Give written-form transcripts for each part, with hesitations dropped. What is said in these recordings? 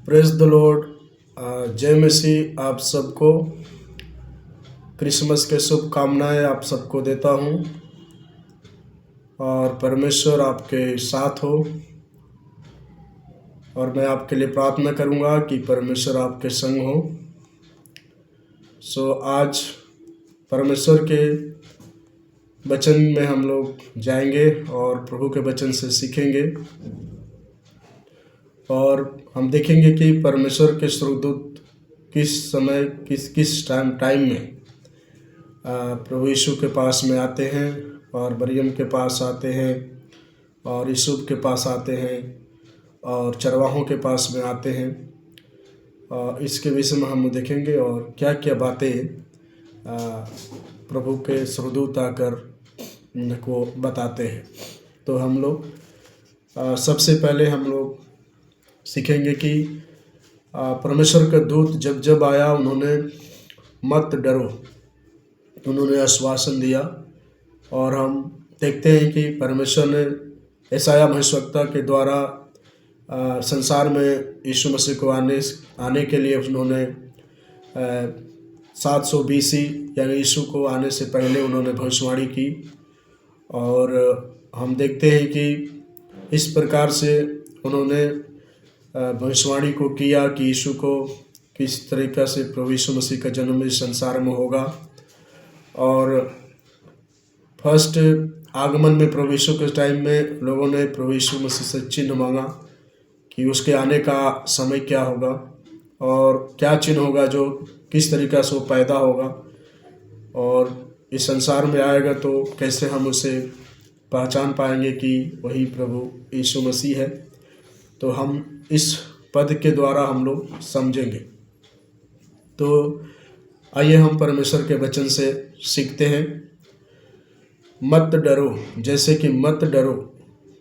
Praise the Lord. जय मसीह। आप सबको क्रिसमस के शुभकामनाएं आप सबको देता हूं और परमेश्वर आपके साथ हो। और मैं आपके लिए प्रार्थना करूंगा कि परमेश्वर आपके संग हो। आज परमेश्वर के वचन में हम लोग जाएंगे और प्रभु के वचन से सीखेंगे और हम देखेंगे कि परमेश्वर के स्वर्गदूत किस समय किस टाइम में प्रभु यीशु के पास में आते हैं और मरियम के पास आते हैं और यूसुफ के पास आते हैं और चरवाहों के पास में आते हैं। इसके विषय में हम देखेंगे और क्या क्या बातें प्रभु के स्वर्गदूत आकर इनको बताते हैं। तो हम लोग सबसे पहले हम लोग सीखेंगे कि परमेश्वर का दूत जब आया उन्होंने मत डरो, उन्होंने आश्वासन दिया। और हम देखते हैं कि परमेश्वर ने यशायाह भविष्यवक्ता के द्वारा संसार में यीशु मसीह को आने के लिए उन्होंने 700 BC यानी यीशु को आने से पहले उन्होंने भविष्यवाणी की। और हम देखते हैं कि इस प्रकार से उन्होंने भविष्यवाणी को किया कि यीशु को किस तरीक़ा से प्रभु यीशु मसीह का जन्म इस संसार में होगा। और फर्स्ट आगमन में प्रभु यीशु के टाइम में लोगों ने प्रभु यीशु मसीह से चिन्ह मांगा कि उसके आने का समय क्या होगा और क्या चिन्ह होगा, जो किस तरीक़ा से वो पैदा होगा और इस संसार में आएगा, तो कैसे हम उसे पहचान पाएंगे कि वही प्रभु यीशु मसीह है। तो हम इस पद के द्वारा हम लोग समझेंगे। तो आइए हम परमेश्वर के वचन से सीखते हैं। मत डरो, जैसे कि मत डरो,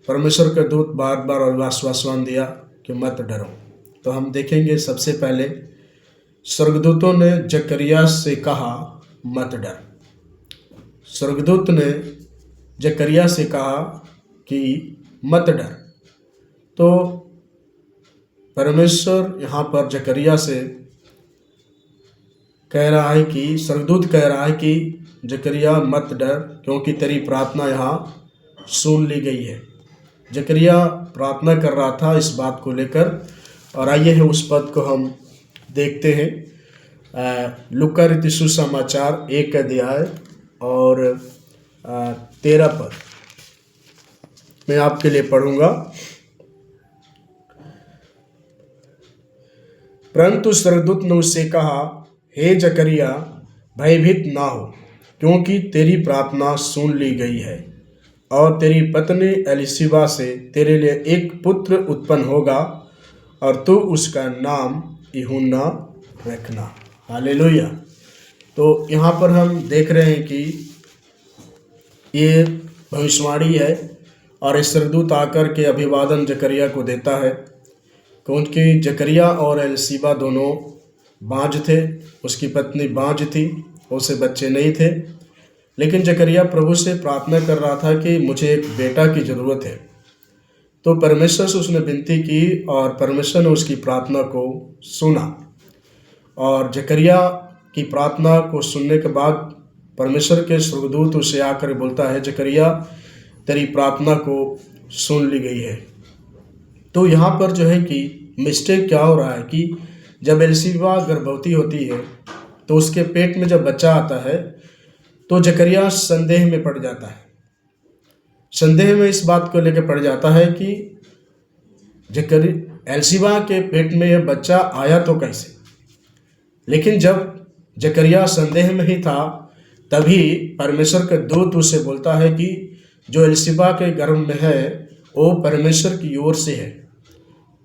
परमेश्वर का दूत बार बार आश्वासन दिया कि मत डरो। तो हम देखेंगे सबसे पहले स्वर्गदूतों ने जकरिया से कहा मत डर। स्वर्गदूत ने जकरिया से कहा कि मत डर। तो परमेश्वर यहाँ पर जकरिया से कह रहा है कि स्वर्गदूत कह रहा है कि जकरिया मत डर, क्योंकि तेरी प्रार्थना यहाँ सुन ली गई है। जकरिया प्रार्थना कर रहा था इस बात को लेकर। और आइए है उस पद को हम देखते हैं। लूका रचित सुसमाचार 1 अध्याय और 13 पद मैं आपके लिए पढ़ूंगा। परंतु स्वर्गदूत ने उससे कहा, हे जकरिया, भयभीत ना हो, क्योंकि तेरी प्रार्थना सुन ली गई है और तेरी पत्नी एलिशिबा से तेरे लिए एक पुत्र उत्पन्न होगा और तू उसका नाम यूहन्ना रखना। हालेलुया। तो यहाँ पर हम देख रहे हैं कि ये भविष्यवाणी है और इस स्वर्गदूत आकर के अभिवादन जकरिया को देता है, क्योंकि जकरिया और एलिशिबा दोनों बाँझ थे। उसकी पत्नी बाँझ थी, उसे बच्चे नहीं थे। लेकिन जकरिया प्रभु से प्रार्थना कर रहा था कि मुझे एक बेटा की ज़रूरत है। तो परमेश्वर से उसने विनती की और परमेश्वर ने उसकी प्रार्थना को सुना। और जकरिया की प्रार्थना को सुनने के बाद परमेश्वर के स्वर्गदूत उसे आकर बोलता है, जकरिया, तेरी प्रार्थना को सुन ली गई है। तो यहाँ पर जो है कि मिस्टेक क्या हो रहा है कि जब एलिशिबा गर्भवती होती है तो उसके पेट में जब बच्चा आता है तो जकरिया संदेह में पड़ जाता है। संदेह में इस बात को लेकर पड़ जाता है कि एलिशिबा के पेट में यह बच्चा आया तो कैसे। लेकिन जब जकरिया संदेह में ही था तभी परमेश्वर का दूत उसे बोलता है कि जो एलिशिबा के गर्भ में है वो परमेश्वर की ओर से है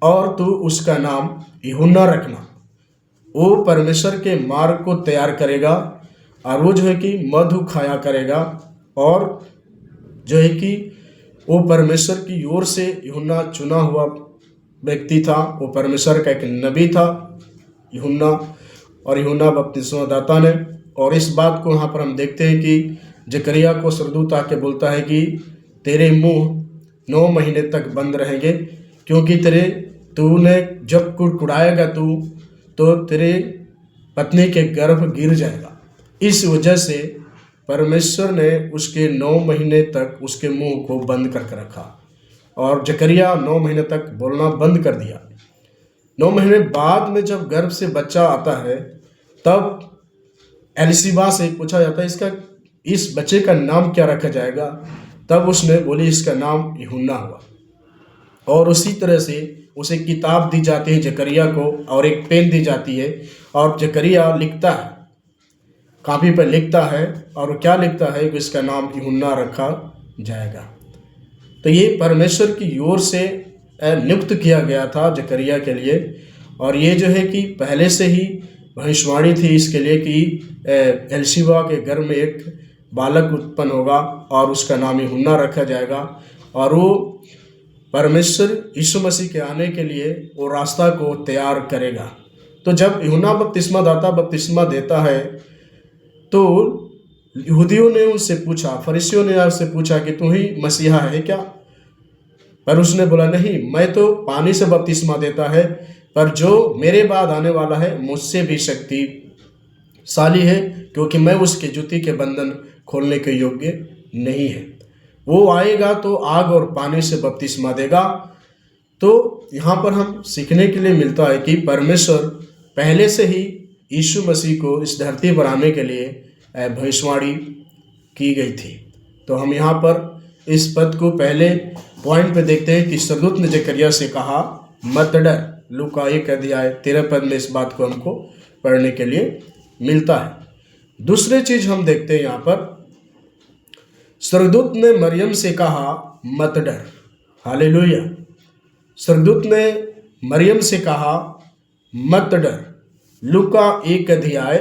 और तू उसका नाम यूहन्ना रखना। वो परमेश्वर के मार्ग को तैयार करेगा और वो जो है कि मधु खाया करेगा। और जो है कि वो परमेश्वर की ओर से यूहन्ना चुना हुआ व्यक्ति था। वो परमेश्वर का एक नबी था यूहन्ना, और यूहन्ना बपतिस्मा दाता ने। और इस बात को यहाँ पर हम देखते हैं कि जकरिया को स्वर्गदूत आके बोलता है कि तेरे मुंह 9 महीने तक बंद रहेंगे, क्योंकि तेरे तूने जब कुड़कुड़ाएगा तो तेरे पत्नी के गर्भ गिर जाएगा। इस वजह से परमेश्वर ने उसके 9 महीने तक उसके मुंह को बंद करके रखा और जकरिया 9 महीने तक बोलना बंद कर दिया। 9 महीने बाद में जब गर्भ से बच्चा आता है तब एलिशिबा से पूछा जाता है इस बच्चे का नाम क्या रखा जाएगा। तब उसने बोली इसका नाम यूहन्ना हुआ। और उसी तरह से उसे किताब दी जाती है जकरिया को और एक पेन दी जाती है और जकरिया लिखता है, कॉपी पर लिखता है और क्या लिखता है कि इसका नाम यूहन्ना रखा जाएगा। तो ये परमेश्वर की ओर से नियुक्त किया गया था जकरिया के लिए। और ये जो है कि पहले से ही भविष्यवाणी थी इसके लिए कि एलिशिबा के घर में एक बालक उत्पन्न होगा और उसका नाम यूहन्ना रखा जाएगा और वो परमेश्वर यीशु मसीह के आने के लिए वो रास्ता को तैयार करेगा। तो जब यूहन्ना बपतिस्मा देता है तो यहूदियों ने उनसे पूछा, फरीसियों ने उससे पूछा कि तू ही मसीहा है क्या? पर उसने बोला नहीं, मैं तो पानी से बपतिस्मा देता है, पर जो मेरे बाद आने वाला है मुझसे भी शक्तिशाली है, क्योंकि मैं उसके जूती के बंधन खोलने के योग्य नहीं है। वो आएगा तो आग और पानी से बपतिस्मा देगा। तो यहाँ पर हम सीखने के लिए मिलता है कि परमेश्वर पहले से ही यीशु मसीह को इस धरती पर आने के लिए भविष्यवाणी की गई थी। तो हम यहाँ पर इस पद को पहले पॉइंट पे देखते हैं कि स्वर्गदूत ने जकरिया से कहा मत डर। लूका 1 अध्याय 13 पद में इस बात को हमको पढ़ने के लिए मिलता है। दूसरी चीज हम देखते हैं यहाँ पर, स्वर्गदूत ने मरियम से कहा मत डर। हालेलुया। स्वर्गदूत ने मरियम से कहा मत डर। लूका 1 अध्याय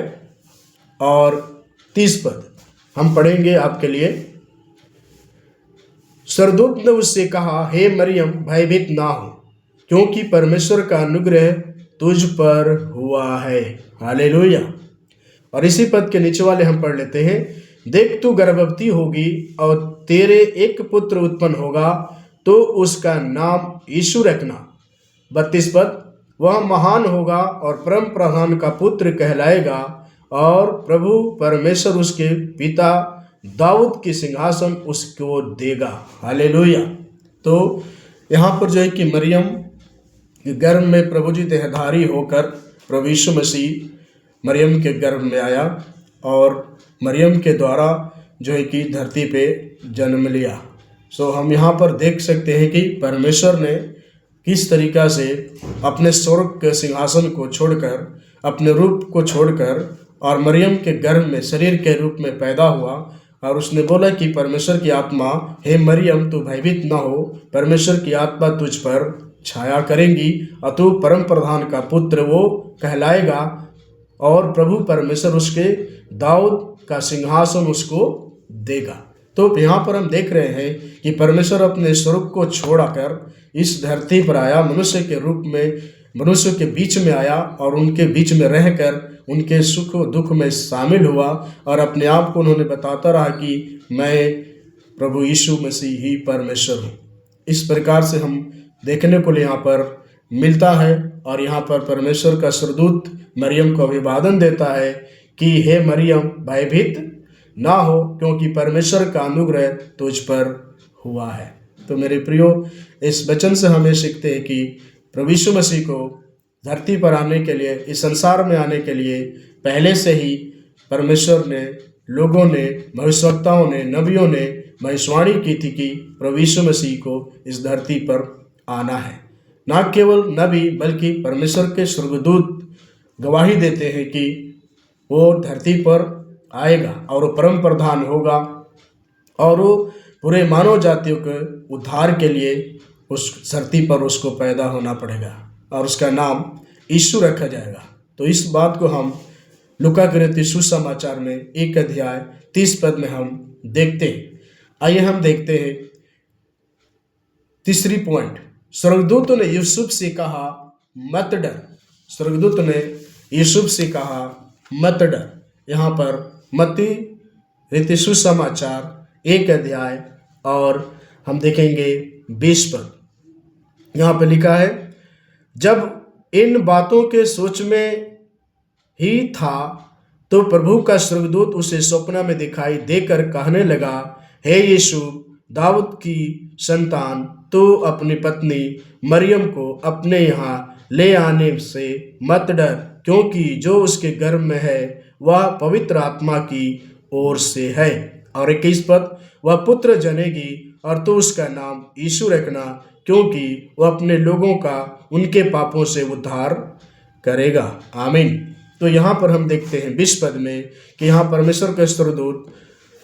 और 30 पद हम पढ़ेंगे आपके लिए। स्वर्गदूत ने उससे कहा, हे मरियम भयभीत ना हो, क्योंकि परमेश्वर का अनुग्रह तुझ पर हुआ है। हालेलुया। और इसी पद के नीचे वाले हम पढ़ लेते हैं, देख तू गर्भवती होगी और तेरे एक पुत्र उत्पन्न होगा, तो उसका नाम यीशु रखना। 32 पद, वह महान होगा और परम प्रधान का पुत्र कहलाएगा और प्रभु परमेश्वर उसके पिता दाऊद की सिंहासन उसको देगा। हालेलुया। तो यहाँ पर जो है कि मरियम के गर्भ में प्रभु जी देहधारी होकर प्रभु यीशु मसीह मरियम के गर्भ में आया और मरियम के द्वारा जो है कि धरती पे जन्म लिया। सो हम यहाँ पर देख सकते हैं कि परमेश्वर ने किस तरीक़ा से अपने स्वर्ग के सिंहासन को छोड़कर, अपने रूप को छोड़कर और मरियम के गर्भ में शरीर के रूप में पैदा हुआ। और उसने बोला कि परमेश्वर की आत्मा, हे मरियम तू भयभीत न हो, परमेश्वर की आत्मा तुझ पर छाया करेंगी और तू परम प्रधान का पुत्र वो कहलाएगा और प्रभु परमेश्वर उसके दाऊद का सिंहासन उसको देगा। तो यहाँ पर हम देख रहे हैं कि परमेश्वर अपने स्वरूप को छोड़कर इस धरती पर आया, मनुष्य के रूप में मनुष्य के बीच में आया और उनके बीच में रहकर उनके सुख दुख में शामिल हुआ और अपने आप को उन्होंने बताता रहा कि मैं प्रभु यीशु मसीह ही परमेश्वर हूँ। इस प्रकार से हम देखने को यहाँ पर मिलता है। और यहाँ पर परमेश्वर का स्वर्गदूत मरियम को अभिवादन देता है कि हे मरियम भयभीत ना हो, क्योंकि परमेश्वर का अनुग्रह तुझ पर हुआ है। तो मेरे प्रियो, इस वचन से हमें सीखते हैं कि प्रभु यीशु मसीह को धरती पर आने के लिए, इस संसार में आने के लिए पहले से ही परमेश्वर ने, लोगों ने, भविष्यवक्ताओं ने, नबियों ने भविष्यवाणी की थी कि प्रभु यीशु मसीह को इस धरती पर आना है। न केवल नबी बल्कि परमेश्वर के स्वर्गदूत गवाही देते हैं कि वो धरती पर आएगा और वो परम प्रधान होगा और वो पूरे मानव जातियों के उद्धार के लिए उस धरती पर उसको पैदा होना पड़ेगा और उसका नाम यीशु रखा जाएगा। तो इस बात को हम लूका के रचित सुसमाचार में 1 अध्याय 30 पद में हम देखते हैं। आइए हम देखते हैं तीसरी पॉइंट, स्वर्गदूत ने यूसुफ से कहा मत डर। स्वर्गदूत ने यूसुफ से कहा मत डर। यहाँ पर मत्ती रचित सुसमाचार 1 अध्याय और हम देखेंगे 20 पद। यहाँ पर लिखा है, जब इन बातों के सोच में ही था तो प्रभु का स्वर्गदूत उसे स्वप्न में दिखाई देकर कहने लगा, हे यीशु, दाऊद की संतान, तू अपनी पत्नी मरियम को अपने यहाँ ले आने से मत डर, क्योंकि जो उसके गर्भ में है वह पवित्र आत्मा की ओर से है। और 21 पद, वह पुत्र जनेगी और तू उसका नाम यीशु रखना, क्योंकि वह अपने लोगों का उनके पापों से उद्धार करेगा। आमीन। तो यहाँ पर हम देखते हैं 20 पद में कि यहाँ परमेश्वर का स्वर्गदूत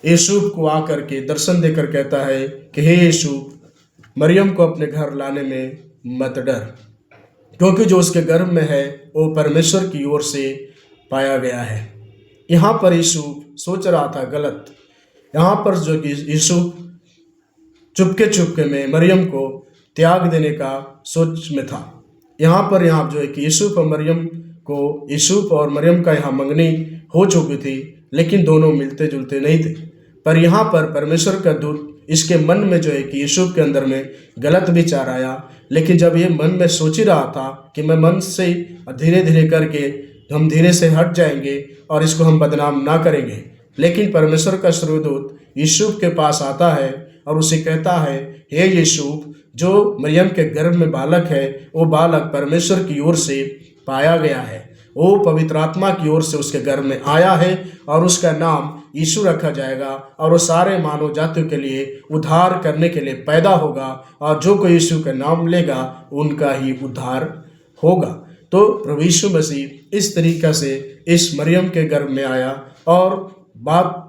यूसुफ को आकर के दर्शन देकर कहता है कि हे यूसुफ, मरियम को अपने घर लाने में मत डर, क्योंकि जो उसके गर्भ में है वो परमेश्वर की ओर से पाया गया है। यहाँ पर यूसुफ सोच रहा था गलत। यहाँ पर जो कि यूसुफ चुपके में मरियम को त्याग देने का सोच में था। यहाँ जो है कि यूसुफ और मरियम का यहाँ मंगनी हो चुकी थी, लेकिन दोनों मिलते जुलते नहीं थे। पर यहाँ पर परमेश्वर का दूत इसके मन में जो है कि यूसुफ के अंदर में गलत विचार आया, लेकिन जब ये मन में सोच ही रहा था कि मैं मन से धीरे धीरे करके हम धीरे से हट जाएंगे और इसको हम बदनाम ना करेंगे, लेकिन परमेश्वर का स्वर्गदूत यूसुफ के पास आता है और उसे कहता है, हे यूसुफ, जो मरियम के गर्भ में बालक है वो बालक परमेश्वर की ओर से पाया गया है, वो पवित्र आत्मा की ओर से उसके गर्भ में आया है और उसका नाम यीशु रखा जाएगा और वो सारे मानव जातियों के लिए उद्धार करने के लिए पैदा होगा, और जो कोई यीशु का नाम लेगा उनका ही उद्धार होगा। तो प्रभु यीशु मसीह इस तरीक़ा से इस मरियम के गर्भ में आया और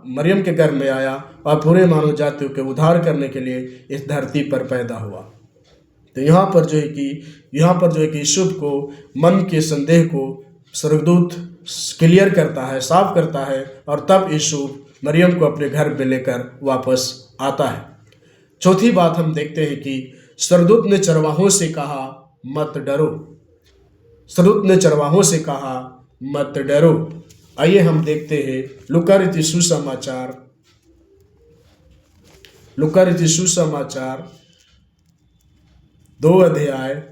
मरियम के गर्भ में आया और पूरे मानव जातियों के उद्धार करने के लिए इस धरती पर पैदा हुआ। तो यहाँ पर जो है कि यूसुफ को मन के संदेह को स्वर्गदूत क्लियर करता है, साफ करता है, और तब यूसुफ मरियम को अपने घर में लेकर वापस आता है। चौथी बात हम देखते हैं कि स्वर्गदूत ने चरवाहों से कहा, मत डरो। स्वर्गदूत ने चरवाहों से कहा, मत डरो। आइए हम देखते हैं लूका रचित सुसमाचार 2 अध्याय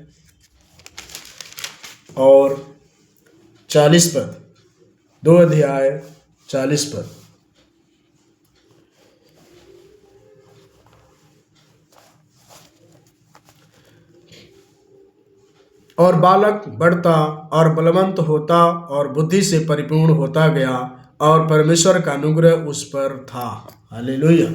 और 40 पद। 2 अध्याय 40 पद। और बालक बढ़ता और बलवंत होता और बुद्धि से परिपूर्ण होता गया और परमेश्वर का अनुग्रह उस पर था। हालेलुया।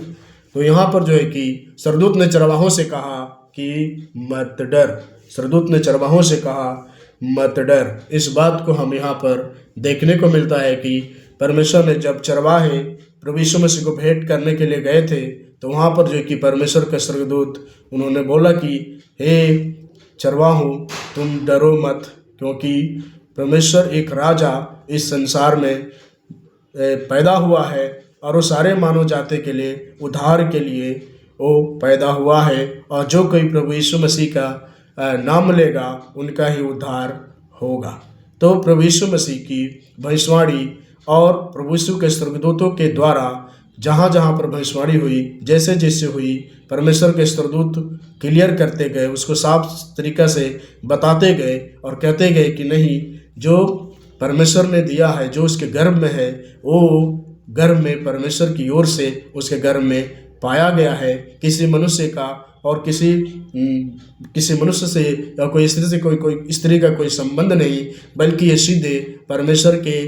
तो यहाँ पर जो है कि स्वर्गदूत ने चरवाहों से कहा कि मत डर। स्वर्गदूत ने चरवाहों से कहा मत डर। इस बात को हम यहाँ पर देखने को मिलता है कि परमेश्वर ने जब चरवाहे प्रभु यीशु मसीह को भेंट करने के लिए गए थे, तो वहाँ पर जो है कि परमेश्वर का स्वर्गदूत उन्होंने बोला कि हे चरवाहों, तुम डरो मत, क्योंकि परमेश्वर एक राजा इस संसार में पैदा हुआ है और वो सारे मानव जाति के लिए उद्धार के लिए वो पैदा हुआ है, और जो कोई प्रभु यीशु मसीह का नाम लेगा उनका ही उद्धार होगा। तो प्रभु यीशु मसीह की भविष्यवाणी और प्रभु यीशु के स्वर्गदूतों के द्वारा जहाँ जहाँ पर भविष्यवाणी हुई, जैसे जैसे हुई, परमेश्वर के स्वर्गदूत क्लियर करते गए, उसको साफ तरीक़ा से बताते गए और कहते गए कि नहीं, जो परमेश्वर ने दिया है, जो उसके गर्भ में है, वो गर्भ में परमेश्वर की ओर से उसके गर्भ में पाया गया है। किसी मनुष्य का और किसी मनुष्य से या कोई स्त्री से कोई स्त्री का कोई संबंध नहीं, बल्कि ये सीधे परमेश्वर के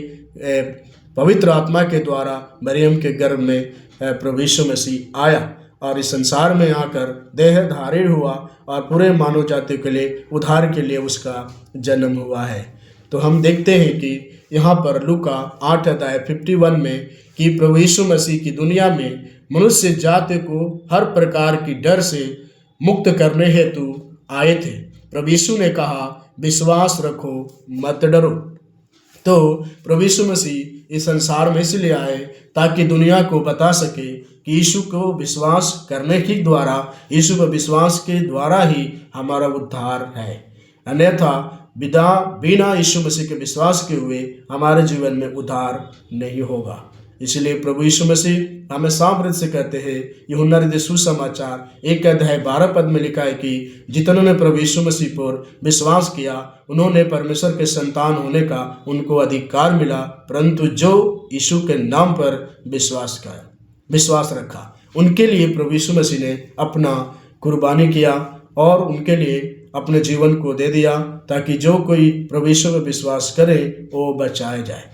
पवित्र आत्मा के द्वारा मरियम के गर्भ में प्रभु यीशु मसीह आया और इस संसार में आकर देह धारण हुआ और पूरे मानव जाति के लिए उद्धार के लिए उसका जन्म हुआ है। तो हम देखते हैं कि यहाँ पर लूका 8 अध्याय 51 में कि प्रभु यीशु मसीह की दुनिया में मनुष्य जाति को हर प्रकार की डर से मुक्त करने हेतु आए थे। प्रभु यीशु ने कहा, विश्वास रखो, मत डरो। तो प्रभु यीशु मसीह इस संसार में इसलिए आए ताकि दुनिया को बता सके कि यीशु को विश्वास करने के द्वारा, यीशु पर विश्वास के द्वारा ही हमारा उद्धार है। अन्यथा बिना यीशु मसीह के विश्वास के हुए हमारे जीवन में उद्धार नहीं होगा। इसलिए प्रभु यीशु मसीह हमें सामर्थ्य से कहते हैं, यूहन्ना हृदय सुसमाचार 1 अध्याय 12 पद में लिखा है कि जितनों ने प्रभु यीशु मसीह पर विश्वास किया उन्होंने परमेश्वर के संतान होने का उनको अधिकार मिला, परंतु जो यीशु के नाम पर विश्वास रखा उनके लिए प्रभु यीशु मसीह ने अपना कुर्बानी किया और उनके लिए अपने जीवन को दे दिया, ताकि जो कोई प्रभु यीशु में विश्वास करे वो बचाया जाए।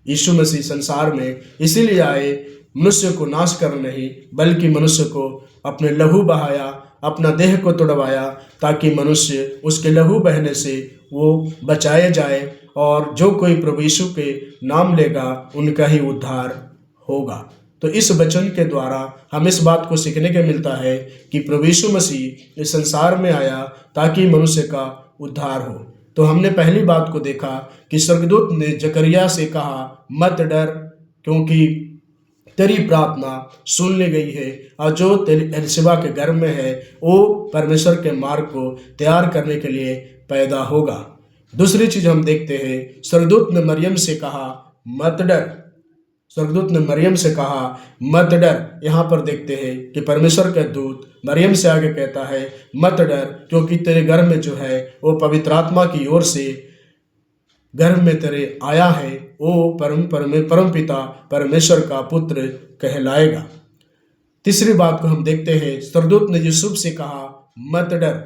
यीशु मसीह संसार में इसीलिए आए, मनुष्य को नाश करने नहीं बल्कि मनुष्य को अपने लहू बहाया, अपना देह को तुड़वाया, ताकि मनुष्य उसके लहू बहने से वो बचाए जाए और जो कोई प्रभु यीशु के नाम लेगा उनका ही उद्धार होगा। तो इस वचन के द्वारा हम इस बात को सीखने के मिलता है कि प्रभु यीशु मसीह इस संसार में आया ताकि मनुष्य का उद्धार हो। तो हमने पहली बात को देखा कि स्वर्गदूत ने जकरिया से कहा, मत डर, क्योंकि तेरी प्रार्थना सुन ली गई है और जो तेरी एलीशिबा के गर्भ में है वो परमेश्वर के मार्ग को तैयार करने के लिए पैदा होगा। दूसरी चीज हम देखते हैं, स्वर्गदूत ने मरियम से कहा मत डर। स्वर्गदूत ने मरियम से कहा मत डर। यहाँ पर देखते हैं कि परमेश्वर का दूत मरियम से आगे कहता है मत डर, क्योंकि तेरे गर्भ में जो है वो पवित्र आत्मा की ओर से गर्भ में तेरे आया है, वो परम पिता परमेश्वर का पुत्र कहलाएगा। तीसरी बात को हम देखते हैं, स्वर्गदूत ने यूसुफ से कहा मत डर।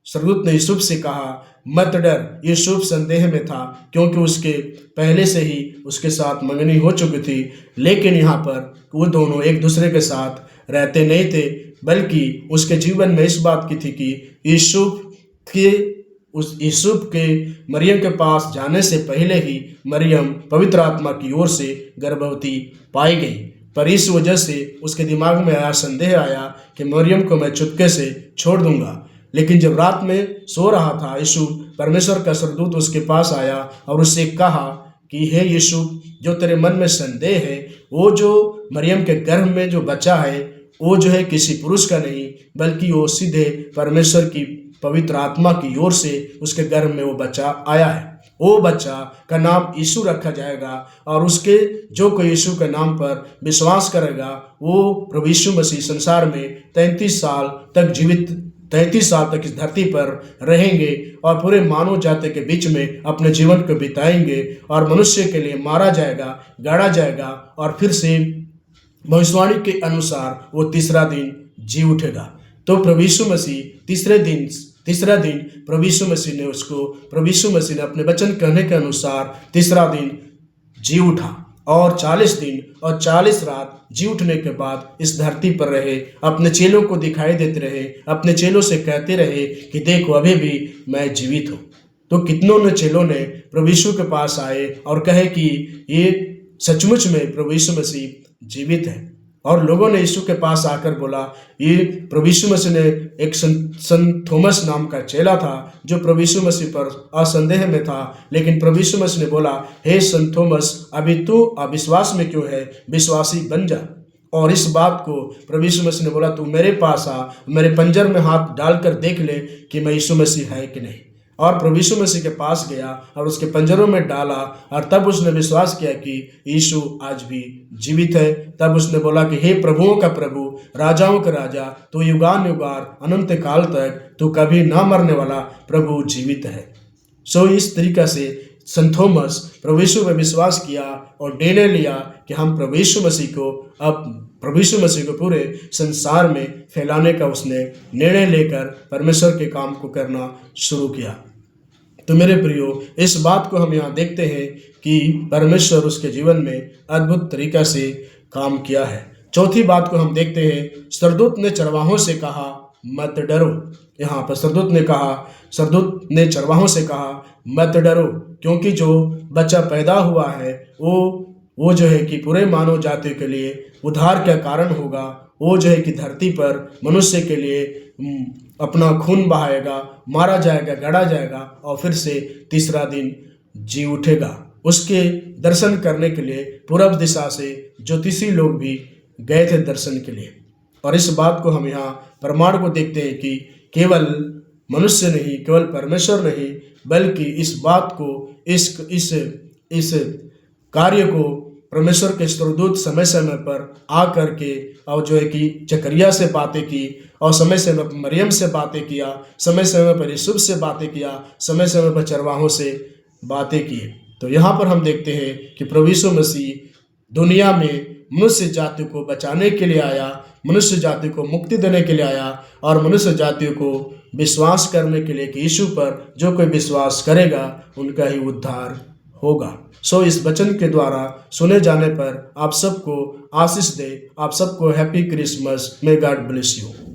स्वर्गदूत ने यूसुफ से कहा मत डर। यूसुफ संदेह में था क्योंकि उसके पहले से ही उसके साथ मंगनी हो चुकी थी, लेकिन यहाँ पर वो दोनों एक दूसरे के साथ रहते नहीं थे, बल्कि उसके जीवन में इस बात की थी कि यूसुफ के मरियम के पास जाने से पहले ही मरियम पवित्र आत्मा की ओर से गर्भवती पाई गई। पर इस वजह से उसके दिमाग में संदेह आया कि मरियम को मैं चुपके से छोड़ दूंगा। लेकिन जब रात में सो रहा था, यीशु परमेश्वर का स्वर्गदूत उसके पास आया और उससे कहा कि हे यीशु, जो तेरे मन में संदेह है, वो जो मरियम के गर्भ में जो बच्चा है वो जो है किसी पुरुष का नहीं, बल्कि वो सीधे परमेश्वर की पवित्र आत्मा की ओर से उसके गर्भ में वो बच्चा आया है। वो बच्चा का नाम यीशु रखा जाएगा और उसके जो कोई यीशु के नाम पर विश्वास करेगा वो प्रभु यीशु मसीह संसार में 33 साल तक इस धरती पर रहेंगे और पूरे मानव जाति के बीच में अपने जीवन को बिताएंगे और मनुष्य के लिए मारा जाएगा, गाड़ा जाएगा और फिर से भविष्यवाणी के अनुसार वो तीसरा दिन जी उठेगा। तो प्रभु यीशु मसीह तीसरा दिन प्रभु यीशु मसीह ने अपने वचन कहने के अनुसार तीसरा दिन जी उठा और 40 दिन और 40 रात जी उठने के बाद इस धरती पर रहे, अपने चेलों को दिखाई देते रहे, अपने चेलों से कहते रहे कि देखो अभी भी मैं जीवित हूँ। तो कितनों ने चेलों ने प्रभु यीशु के पास आए और कहे कि ये सचमुच में प्रभु यीशु मसीह जीवित है। और लोगों ने यीशु के पास आकर बोला, ये प्रभु यीशु मसीह ने एक संत थोमस नाम का चेला था जो प्रभु यीशु मसीह पर असंदेह में था, लेकिन प्रभु यीशु मसीह ने बोला, हे संत थोमस, अभी तू अविश्वास में क्यों है, विश्वासी बन जा। और इस बात को प्रभु यीशु मसीह ने बोला, तू मेरे पास आ, मेरे पंजर में हाथ डालकर देख ले कि मैं यीशु मसीह है कि नहीं। और प्रभु यीशु मसीह के पास गया और उसके पंजरों में डाला और तब उसने विश्वास किया कि यीशु आज भी जीवित है। तब उसने बोला कि हे प्रभुओं का प्रभु, राजाओं का राजा, तू युगान युगार अनंत काल तक तू कभी ना मरने वाला प्रभु जीवित है। सो इस तरीका से संत थोमस प्रभु यीशु में विश्वास किया और निर्णय लिया कि हम प्रभु यीशु मसीह को पूरे संसार में फैलाने का उसने निर्णय लेकर परमेश्वर के काम को करना शुरू किया। तो मेरे प्रियो, इस बात को हम यहाँ देखते हैं कि परमेश्वर उसके जीवन में अद्भुत तरीका से काम किया है। चौथी बात को हम देखते हैं, स्वर्गदूत ने चरवाहों से कहा मत डरो। यहाँ पर स्वर्गदूत ने चरवाहों से कहा मत डरो, क्योंकि जो बच्चा पैदा हुआ है वो जो है कि पूरे मानव जाति के लिए उद्धार का कारण होगा। वो जो है कि धरती पर मनुष्य के लिए अपना खून बहाएगा, मारा जाएगा, गड़ा जाएगा और फिर से तीसरा दिन जी उठेगा। उसके दर्शन करने के लिए पूर्व दिशा से ज्योतिषी लोग भी गए थे दर्शन के लिए। और इस बात को हम यहाँ प्रमाण को देखते हैं कि केवल मनुष्य नहीं, केवल परमेश्वर नहीं, बल्कि इस बात को इस कार्य को परमेश्वर के स्वर्गदूत समय समय पर आ करके और जो है कि जकरिया से बातें की, और समय समय पर मरियम से बातें किया, समय समय पर यूसुफ से बातें किया, समय समय पर चरवाहों से बातें की। तो यहाँ पर हम देखते हैं कि प्रभु यीशु मसीह दुनिया में मनुष्य जाति को बचाने के लिए आया, मनुष्य जाति को मुक्ति देने के लिए आया, और मनुष्य जाति को विश्वास करने के लिए कि यीशु पर जो कोई विश्वास करेगा उनका ही उद्धार होगा। सो इस वचन के द्वारा सुने जाने पर आप सबको आशीष दे। आप सबको happy Christmas. May God bless you.